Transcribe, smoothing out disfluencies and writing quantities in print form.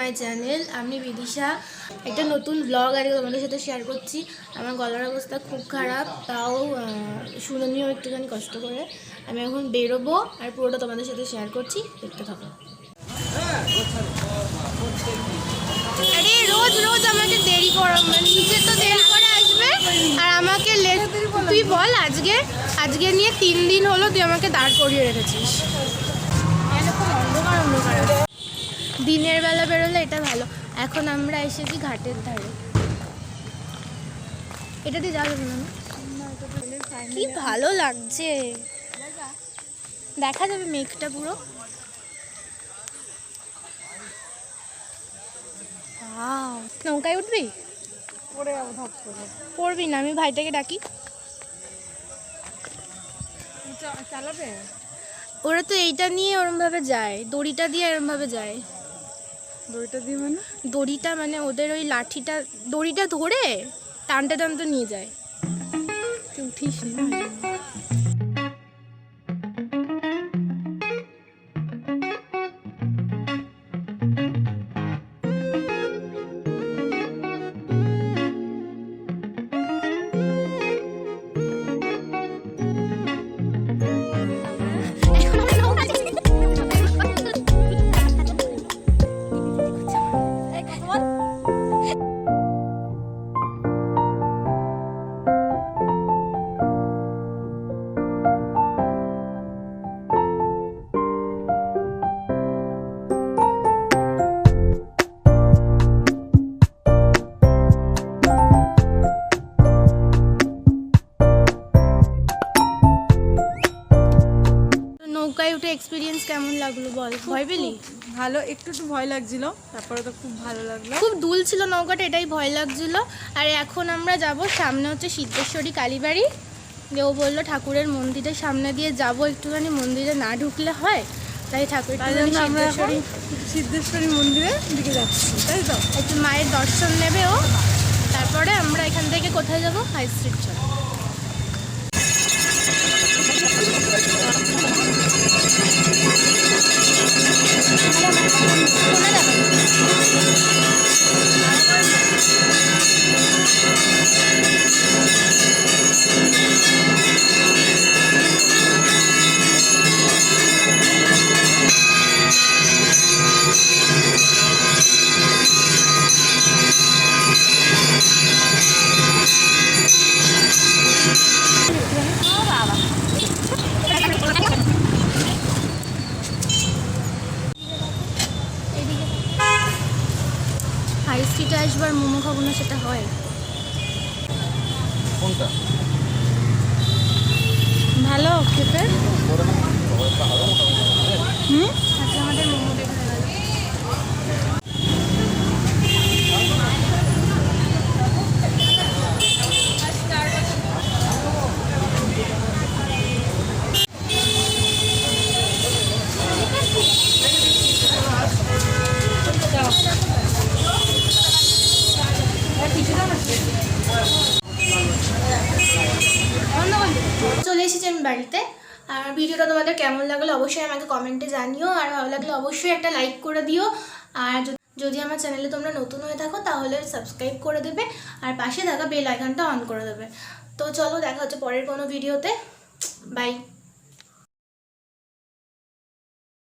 My channel. আমি বিদিশা, একটা নতুন ব্লগ আজকে তোমাদের সাথে শেয়ার করছি। আমার গলার অবস্থা খুব খারাপ, তাও শুনে নিও একটুখানি কষ্ট করে। আমি এখন বেরোবো আর পুরোটা তোমাদের সাথে শেয়ার করছি, দেখতে থাকো। আরে রোজ রোজ আমাকে দেরি করো, নিজে তো দেরি করে আসবে আর আমাকে লেট। তুই বল, আজকে নিয়ে 3 দিন হলো তুই আমাকে দাঁড় করিয়ে রেখেছিস। অন্ধকার অন্ধকার, দিনের বেলা বেরোলে এটা ভালো। এখন আমরা এসেছি ঘাটের ধারে। এটা দিয়ে যাবে না? কি ভালো লাগছে, দেখা যাবে মেঘটা পুরো। নৌকায় উঠবি? পড়বি না, আমি ভাইটাকে ডাকি। চালাবে ওরা তো এইটা নিয়ে ওরম ভাবে যায়, দড়িটা দিয়ে এরম ভাবে যায়। দড়িটা দিয়ে মানে? দড়িটা মানে ওদের ওই লাঠিটা, দড়িটা ধরে টানতে টানতে নিয়ে যায়। তুই উঠিস না। নৌকায় উঠে এক্সপিরিয়েন্স কেমন লাগলো বল? ভয় পেলি? ভালো, একটু ভয় লাগছিল, তারপরে তো খুব ভালো লাগলো। খুব দুল ছিল নৌকাটা, এটাই ভয় লাগছিল। আর এখন আমরা যাব, সামনে হচ্ছে সিদ্ধেশ্বরী কালীবাড়ি। ও বললো ঠাকুরের মন্দিরের সামনে দিয়ে যাব, একটুখানি মন্দিরে না ঢুকলে হয়, তাই ঠাকুর সিদ্ধেশ্বরী মন্দিরের দিকে যাচ্ছি, তাই তো? একটু মায়ের দর্শন নেবে ও, তারপরে আমরা এখান থেকে কোথায় যাব? হাই স্ট্রিট চল। হাই স্ট্রিটে আসবার মোমো খাবো না, সেটা হয়? কোনটা ভালো খেতে? আচ্ছা, আমাদের মোমো দেখা গেল। চলে এসেছি আমি বাড়িতে। আর ভিডিওটা তোমাদের কেমন লাগলো অবশ্যই আমাকে কমেন্টে জানিও, আর ভালো লাগলে অবশ্যই একটা লাইক করে দিও। আর যদি আমার চ্যানেলে তোমরা নতুন হয়ে থাকো তাহলে সাবস্ক্রাইব করে দেবে, আর পাশে থাকা বেল আইকনটা অন করে দেবে। তো চলো, দেখা হচ্ছে পরের কোনো ভিডিওতে। বাই।